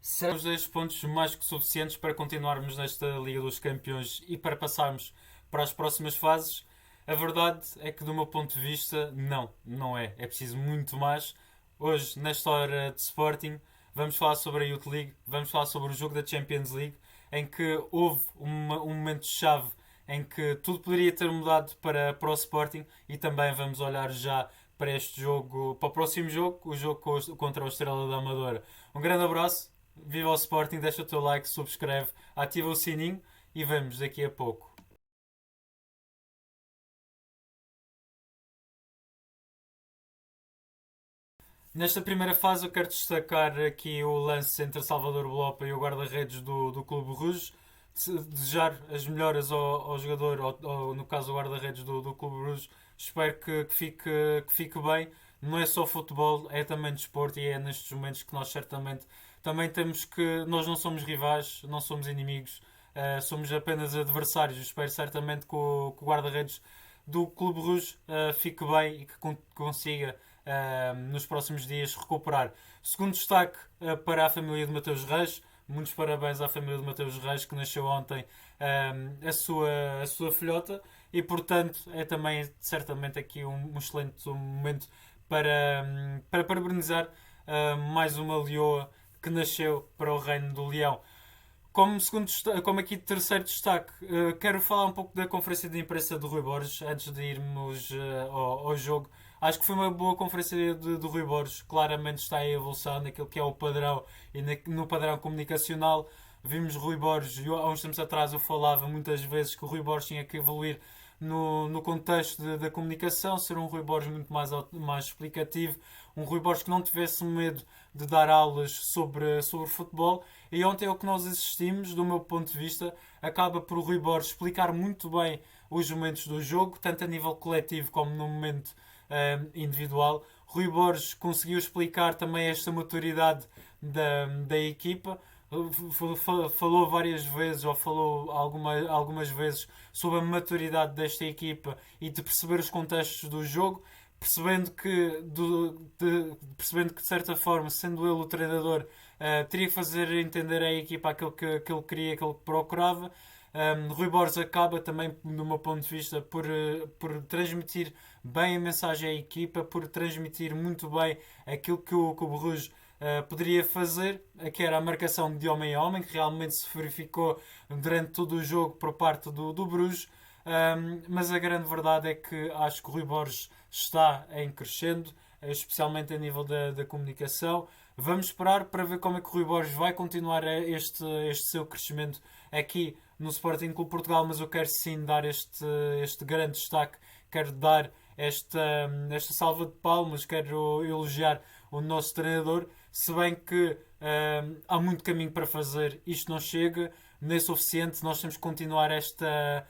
Serão os 10 pontos mais que suficientes para continuarmos nesta Liga dos Campeões e para passarmos para as próximas fases? A verdade é que, do meu ponto de vista, não é. É preciso muito mais. Hoje, nesta hora de Sporting, vamos falar sobre a Youth League, vamos falar sobre o jogo da Champions League, em que houve um momento-chave em que tudo poderia ter mudado para o Sporting, e também vamos olhar já para este jogo, para o próximo jogo, o jogo contra o Estrela da Amadora. Um grande abraço, viva o Sporting, deixa o teu like, subscreve, ativa o sininho e vemos daqui a pouco. Nesta primeira fase eu quero destacar aqui o lance entre Salvador Blopa e o guarda-redes do Clube Rouge. Desejar as melhoras ao jogador, no caso o guarda-redes do Clube Rouge. Espero que fique bem. Não é só futebol, é também desporto, e é nestes momentos que nós certamente também temos que. Nós não somos rivais, não somos inimigos, somos apenas adversários. Espero certamente que o guarda-redes do Clube Rouge fique bem e que consiga nos próximos dias recuperar. Segundo destaque para a família de Mateus Reis. Muitos parabéns à família de Mateus Reis, que nasceu ontem a sua filhota, e portanto é também certamente aqui um excelente momento para parabenizar mais uma leoa que nasceu para o reino do leão. Como aqui terceiro destaque, quero falar um pouco da conferência de imprensa do Rui Borges antes de irmos ao jogo. Acho que foi uma boa conferência do Rui Borges. Claramente está em evolução naquilo que é o padrão e no padrão comunicacional. Vimos Rui Borges, há uns tempos atrás eu falava muitas vezes que o Rui Borges tinha que evoluir no contexto da comunicação, ser um Rui Borges muito mais explicativo, um Rui Borges que não tivesse medo de dar aulas sobre futebol. E ontem é o que nós assistimos, do meu ponto de vista, acaba por o Rui Borges explicar muito bem os momentos do jogo, tanto a nível coletivo como no momento individual. Rui Borges conseguiu explicar também esta maturidade da equipa. Falou várias vezes, ou falou algumas vezes, sobre a maturidade desta equipa e de perceber os contextos do jogo, percebendo que de certa forma, sendo ele o treinador, teria que fazer entender à equipa aquilo que ele queria, aquilo que procurava. Rui Borges acaba também, do meu ponto de vista, por transmitir bem a mensagem à equipa, por transmitir muito bem aquilo que o Bruges poderia fazer, que era a marcação de homem a homem, que realmente se verificou durante todo o jogo por parte do Bruges. Mas a grande verdade é que acho que o Rui Borges está em crescendo, especialmente a nível da comunicação. Vamos esperar para ver como é que o Rui Borges vai continuar este seu crescimento aqui no Sporting Clube Portugal, mas eu quero sim dar este grande destaque, quero dar esta salva de palmas, quero elogiar o nosso treinador, se bem que há muito caminho para fazer, isto não chega, nem é suficiente, nós temos que continuar esta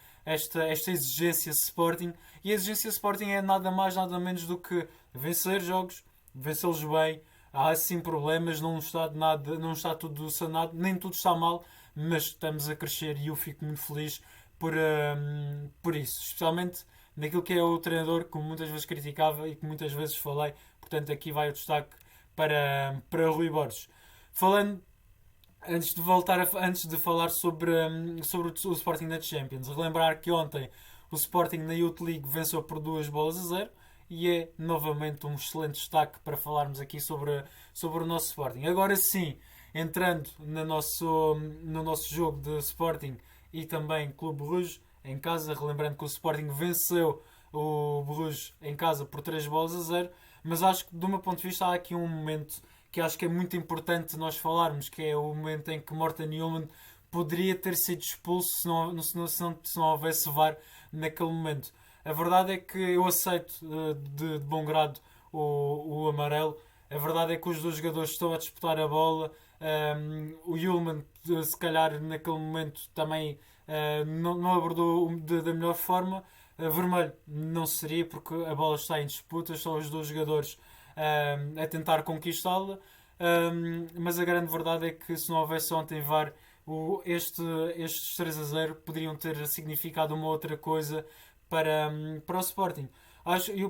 exigência Sporting, e a exigência Sporting é nada mais, nada menos do que vencer jogos, vencê-los bem. Há sim problemas, não está tudo sanado, nem tudo está mal, mas estamos a crescer e eu fico muito feliz por isso, especialmente naquilo que é o treinador que muitas vezes criticava e que muitas vezes falei. Portanto, aqui vai o destaque para Rui Borges. Falando, antes de falar sobre o Sporting na Champions, relembrar que ontem o Sporting na Youth League venceu por 2 bolas a 0, e é novamente um excelente destaque para falarmos aqui sobre o nosso Sporting. Agora sim, entrando no nosso jogo de Sporting e também Clube Bruges em casa, relembrando que o Sporting venceu o Bruges em casa por 3 bolas a 0, mas acho que, do meu ponto de vista, há aqui um momento que acho que é muito importante nós falarmos, que é o momento em que Morten Newman poderia ter sido expulso se não houvesse VAR naquele momento. A verdade é que eu aceito de bom grado o amarelo. A verdade é que os dois jogadores estão a disputar a bola. O Yulman, se calhar, naquele momento também não abordou da melhor forma. Vermelho não seria, porque a bola está em disputa, estão os dois jogadores a tentar conquistá-la. Mas a grande verdade é que, se não houvesse ontem VAR, estes 3-0 poderiam ter significado uma outra coisa para o Sporting.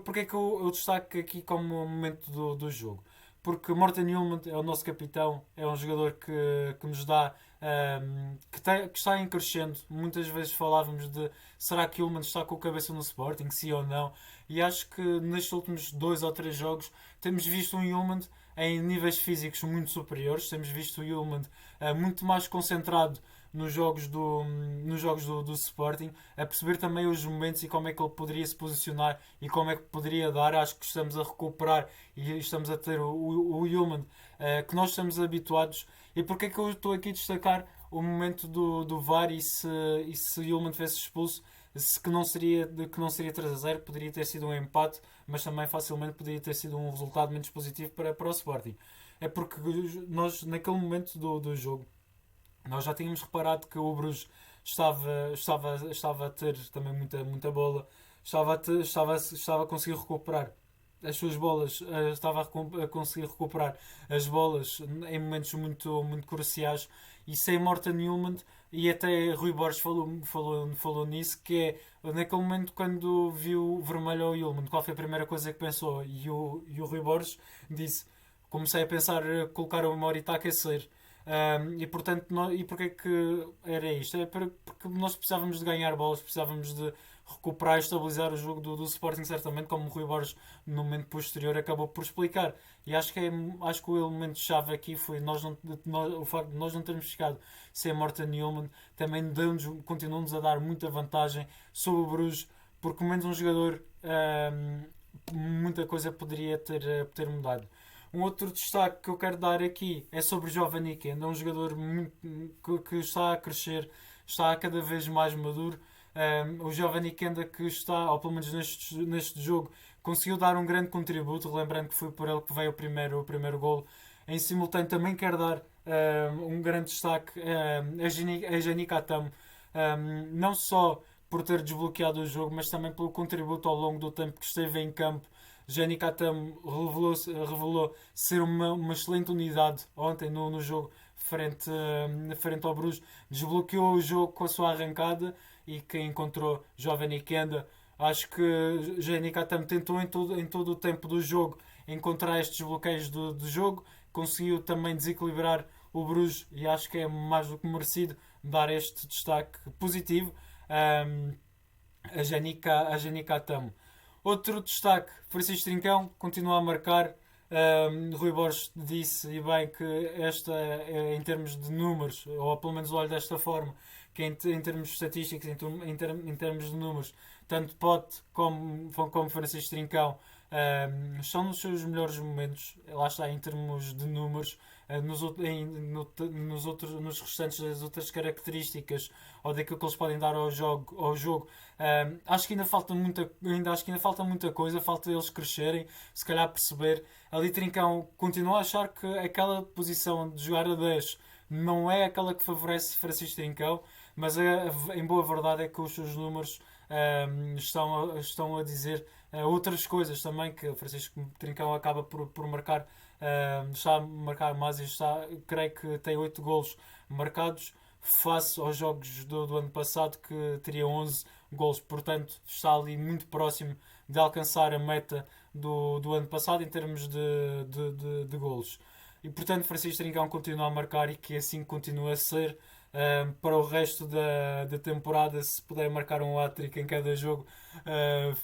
Porque é que eu destaco aqui como momento do jogo? porque Morten Hjulmand é o nosso capitão, é um jogador que nos dá. Que está em crescendo. Muitas vezes falávamos de será que Hjulmand está com a cabeça no Sporting, sim ou não? E acho que nestes últimos 2 ou 3 jogos temos visto um Hjulmand em níveis físicos muito superiores, temos visto o Hjulmand muito mais concentrado nos jogos do Sporting, a perceber também os momentos e como é que ele poderia se posicionar e como é que poderia dar. Acho que estamos a recuperar e estamos a ter o Hjulmand que nós estamos habituados. E porque é que eu estou aqui a destacar o momento do VAR e se Hjulmand tivesse expulso? Se que não seria 3-0, poderia ter sido um empate, mas também facilmente poderia ter sido um resultado menos positivo para o Sporting. É porque nós, naquele momento do jogo, nós já tínhamos reparado que o Bruges estava a ter também muita bola, estava a conseguir recuperar as suas bolas, estava a conseguir recuperar as bolas em momentos muito cruciais, e sem Morten Hjulmand, e até Rui Borges falou nisso, que é naquele momento quando viu vermelho ao Hjulmand, qual foi a primeira coisa que pensou? E o Rui Borges disse: comecei a pensar colocar o Morita a aquecer. E portanto, e porquê é que era isto? Porque nós precisávamos de ganhar bolas, precisávamos de recuperar e estabilizar o jogo do Sporting, certamente, como o Rui Borges no momento posterior acabou por explicar. E acho que o elemento-chave aqui foi o facto de nós não termos ficado sem Morten Hjulmand, também continuou-nos a dar muita vantagem sobre o Bruges, porque menos um jogador, muita coisa poderia ter mudado. Um outro destaque que eu quero dar aqui é sobre o Giovanni Kend, é um jogador que está a crescer, está cada vez mais maduro. O Giovanni Kenda, que está, ou pelo menos neste jogo, conseguiu dar um grande contributo, lembrando que foi por ele que veio o primeiro golo. Em simultâneo também quero dar um grande destaque a Jani Katam, não só por ter desbloqueado o jogo, mas também pelo contributo ao longo do tempo que esteve em campo. Jani Katam revelou ser uma excelente unidade ontem no jogo frente ao Bruges. Desbloqueou o jogo com a sua arrancada, e que encontrou Giovanni Kenda. Acho que Jani Katam tentou em todo o tempo do jogo encontrar estes bloqueios do jogo, conseguiu também desequilibrar o Bruges, e acho que é mais do que merecido dar este destaque positivo a Jani Katam. Outro destaque: Francisco Trincão continua a marcar. Rui Borges disse, e bem, que esta, em termos de números, ou pelo menos olho desta forma, que em termos estatísticos, em termos de números, tanto Pote como Francisco Trincão estão nos seus melhores momentos. Lá está, em termos de números, nos restantes das outras características, ou daquilo que eles podem dar ao jogo. Acho que acho que ainda falta muita coisa, falta eles crescerem, se calhar perceber. Ali Trincão continua a achar que aquela posição de jogar a 10 não é aquela que favorece Francisco Trincão, mas em boa verdade é que os seus números estão a dizer outras coisas também, que o Francisco Trincão acaba por marcar, está a marcar mais, e creio que tem 8 golos marcados, face aos jogos do ano passado, que teria 11 golos. Portanto, está ali muito próximo de alcançar a meta do ano passado em termos de golos. E portanto, Francisco Trincão continua a marcar, e que assim continua a ser para o resto da temporada. Se puder marcar um hat-trick em cada jogo,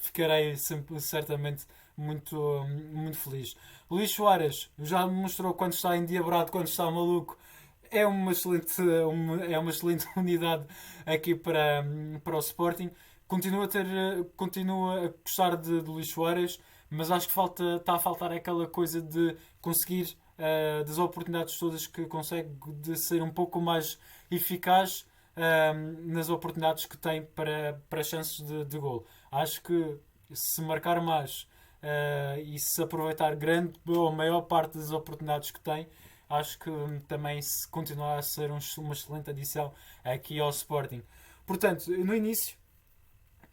ficarei certamente muito feliz. Luís Soares já mostrou quando está endiabrado, quando está maluco. É uma excelente unidade aqui para o Sporting. Continua a gostar de Luís Soares, mas acho que está a faltar aquela coisa de conseguir, das oportunidades todas que consegue, de ser um pouco mais eficaz nas oportunidades que tem para chances de gol. Acho que se marcar mais e se aproveitar grande ou maior parte das oportunidades que tem, acho que também se continuar a ser uma excelente adição aqui ao Sporting. Portanto, no início,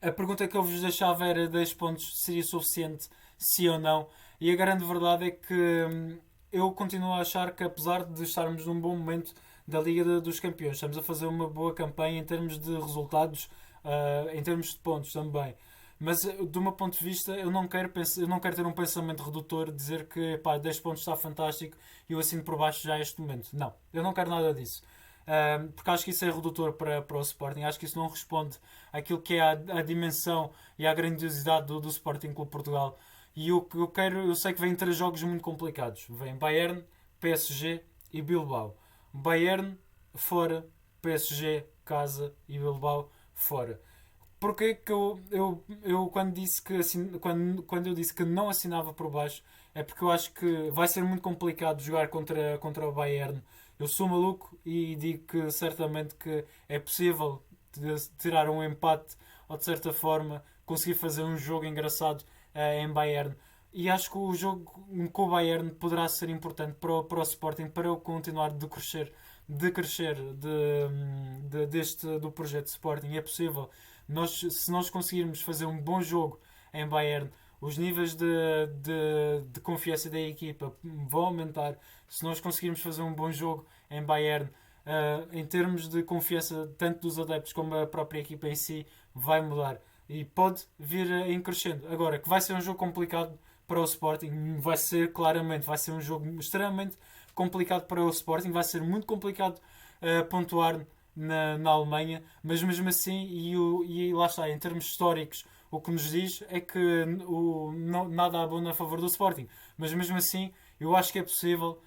a pergunta que eu vos deixava era: 10 pontos seria suficiente, sim ou não? E a grande verdade é que eu continuo a achar que, apesar de estarmos num bom momento da Liga dos Campeões, estamos a fazer uma boa campanha em termos de resultados, em termos de pontos também. Mas do meu ponto de vista, eu não quero ter um pensamento redutor, dizer que pá, 10 pontos está fantástico e eu assino por baixo já a este momento. Não, eu não quero nada disso. Porque acho que isso é redutor para o Sporting. Acho que isso não responde àquilo que é a dimensão e à grandiosidade do Sporting Clube Portugal. E eu sei que vêm 3 jogos muito complicados. Vem Bayern, PSG e Bilbao. Bayern fora, PSG casa e Bilbao fora. Porquê que eu quando disse que quando eu disse que não assinava por baixo é porque eu acho que vai ser muito complicado jogar contra o Bayern. Eu sou maluco e digo que certamente que é possível tirar um empate ou de certa forma conseguir fazer um jogo engraçado em Bayern. E acho que o jogo com o Bayern poderá ser importante para o Sporting para eu continuar do projeto Sporting. É possível. Se nós conseguirmos fazer um bom jogo em Bayern, os níveis de confiança da equipa vão aumentar. Se nós conseguirmos fazer um bom jogo em Bayern, em termos de confiança tanto dos adeptos como da própria equipa em si, vai mudar. E pode vir em crescendo. Agora, que vai ser um jogo complicado para o Sporting, vai ser um jogo extremamente complicado para o Sporting, vai ser muito complicado pontuar na Alemanha, mas mesmo assim, e lá está, em termos históricos, o que nos diz é que nada abona a favor do Sporting, mas mesmo assim, eu acho que é possível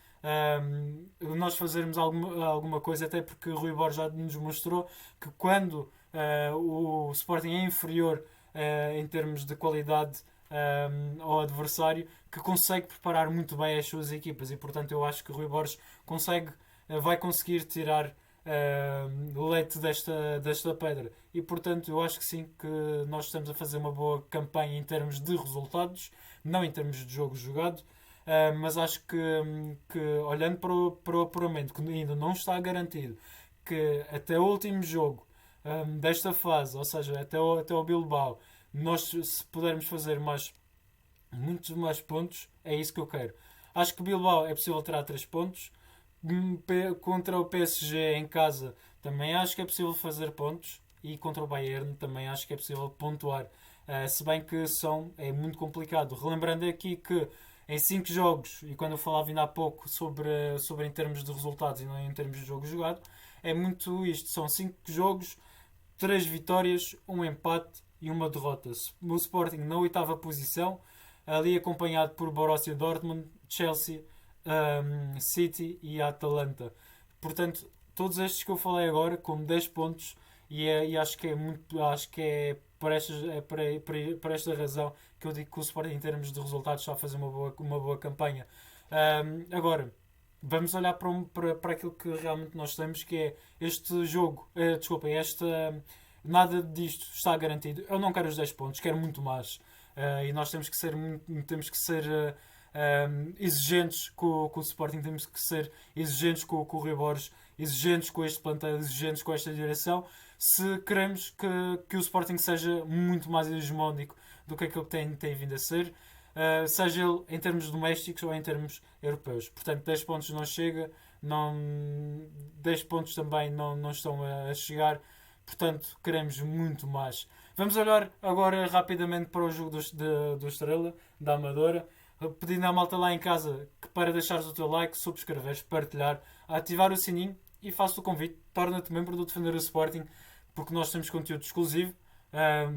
nós fazermos alguma coisa, até porque o Rui Borges já nos mostrou que quando o Sporting é inferior em termos de qualidade ao adversário, que consegue preparar muito bem as suas equipas e portanto eu acho que o Rui Borges vai conseguir tirar leite desta pedra e portanto eu acho que sim, que nós estamos a fazer uma boa campanha em termos de resultados, não em termos de jogo jogado. Mas acho que olhando para o apuramento, que ainda não está garantido, que até o último jogo desta fase, ou seja, até o Bilbao, nós se pudermos fazer muitos mais pontos, é isso que eu quero. Acho que o Bilbao é possível tirar 3 pontos. Contra o PSG em casa também acho que é possível fazer pontos. E contra o Bayern também acho que é possível pontuar. Se bem que é muito complicado. Relembrando aqui que em 5 jogos, e quando eu falava ainda há pouco sobre em termos de resultados e não em termos de jogo jogado, é muito isto. São 5 jogos, 3 vitórias, um empate e uma derrota. O Sporting na 8ª posição, ali acompanhado por Borussia Dortmund, Chelsea, City e Atalanta. Portanto, todos estes que eu falei agora, com 10 pontos, e acho que é por esta razão que eu digo que o Sporting em termos de resultados está a fazer uma boa campanha. Agora, vamos olhar para aquilo que realmente nós temos, que é este jogo, nada disto está garantido. Eu não quero os 10 pontos, quero muito mais. E nós temos que ser exigentes com o Sporting, temos que ser exigentes com o Rui Borges, exigentes com este plantel, exigentes com esta direção, se queremos que o Sporting seja muito mais hegemónico do que aquilo que tem vindo a ser, seja ele em termos domésticos ou em termos europeus. Portanto, 10 pontos não chega, 10 pontos também não estão a chegar, portanto, queremos muito mais. Vamos olhar agora rapidamente para o jogo do Estrela, da Amadora, pedindo à malta lá em casa que para deixares o teu like, subscreveres, partilhar, ativar o sininho e faço o convite, torna-te membro do Defender o Sporting, porque nós temos conteúdo exclusivo.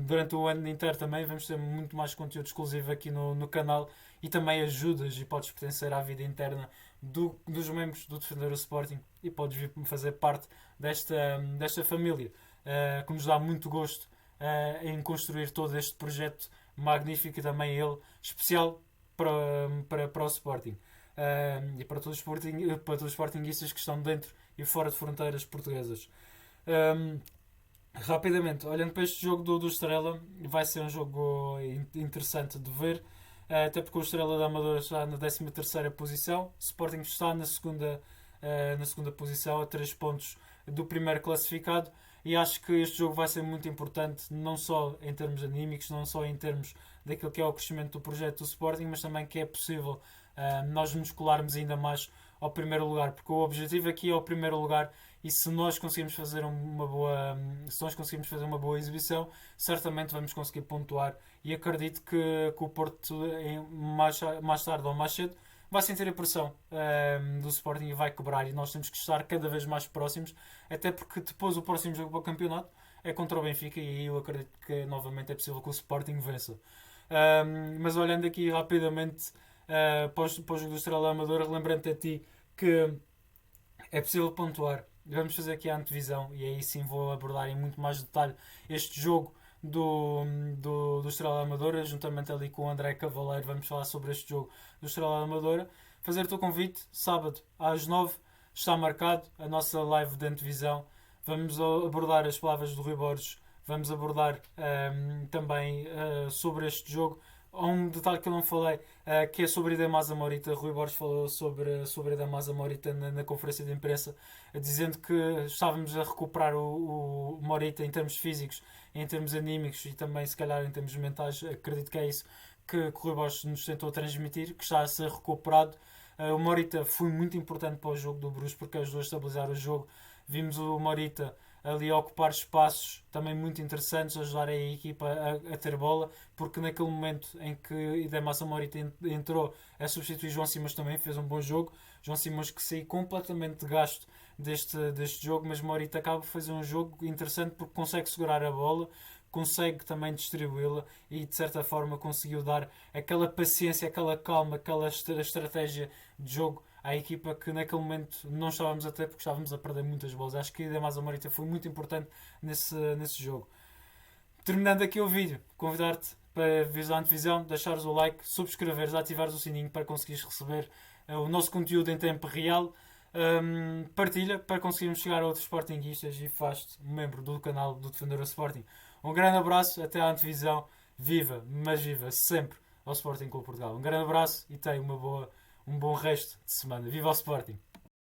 Durante o ano inteiro também vamos ter muito mais conteúdo exclusivo aqui no canal e também ajudas e podes pertencer à vida interna dos membros do Defender o Sporting e podes vir fazer parte desta família que nos dá muito gosto em construir todo este projeto magnífico e também ele especial para o Sporting e para todos os Sportingistas que estão dentro e fora de fronteiras portuguesas. Rapidamente, olhando para este jogo do Estrela, vai ser um jogo interessante de ver, até porque o Estrela da Amadora está na 13ª posição, o Sporting está na segunda posição, a 3 pontos do primeiro classificado, e acho que este jogo vai ser muito importante, não só em termos anímicos, não só em termos daquilo que é o crescimento do projeto do Sporting, mas também que é possível nós nos colarmos ainda mais ao primeiro lugar, porque o objetivo aqui é o primeiro lugar e se nós conseguimos fazer uma boa exibição, certamente vamos conseguir pontuar e acredito que o Porto mais tarde ou mais cedo vai sentir a pressão do Sporting e vai quebrar e nós temos que estar cada vez mais próximos, até porque depois o próximo jogo para o campeonato é contra o Benfica e aí eu acredito que novamente é possível que o Sporting vença. Mas olhando aqui rapidamente para o jogo do Estrela Amadora, lembrando-te a ti que é possível pontuar. Vamos fazer aqui a antevisão e aí sim vou abordar em muito mais detalhe este jogo do Estrela Amadora, juntamente ali com o André Cavaleiro. Vamos falar sobre este jogo do Estrela Amadora. Fazer-te o convite, sábado às 9 está marcado a nossa live de antevisão. Vamos abordar as palavras do Rui Borges, vamos abordar também sobre este jogo. Há um detalhe que eu não falei, que é sobre a Idemasa Morita. Rui Borges falou sobre a Idemasa Morita na conferência de imprensa, dizendo que estávamos a recuperar o Morita em termos físicos, em termos anímicos e também, se calhar, em termos mentais. Acredito que é isso que o Rui Borges nos tentou transmitir, que está a ser recuperado. O Morita foi muito importante para o jogo do Bruges porque ajudou a estabilizar o jogo. Vimos o Morita ali a ocupar espaços também muito interessantes, ajudar a equipa a ter bola, porque naquele momento em que Idemasa Morita entrou a substituir João Simões também fez um bom jogo. João Simões que saiu completamente gasto deste jogo, mas Morita acaba por fazer um jogo interessante porque consegue segurar a bola, consegue também distribuí-la e de certa forma conseguiu dar aquela paciência, aquela calma, aquela estratégia de jogo à equipa que naquele momento não estávamos a ter porque estávamos a perder muitas bolas. Acho que a Idemasa Morita foi muito importante nesse jogo. Terminando aqui o vídeo, convidar-te para vires a antevisão, deixares o like, subscreveres, ativares o sininho para conseguires receber o nosso conteúdo em tempo real. Partilha para conseguirmos chegar a outros Sportinguistas e faz-te um membro do canal do Defender o Sporting. Um grande abraço, até à antevisão. Viva, mas viva sempre ao Sporting Clube Portugal. Um grande abraço e tenha um bom resto de semana. Viva o Sporting!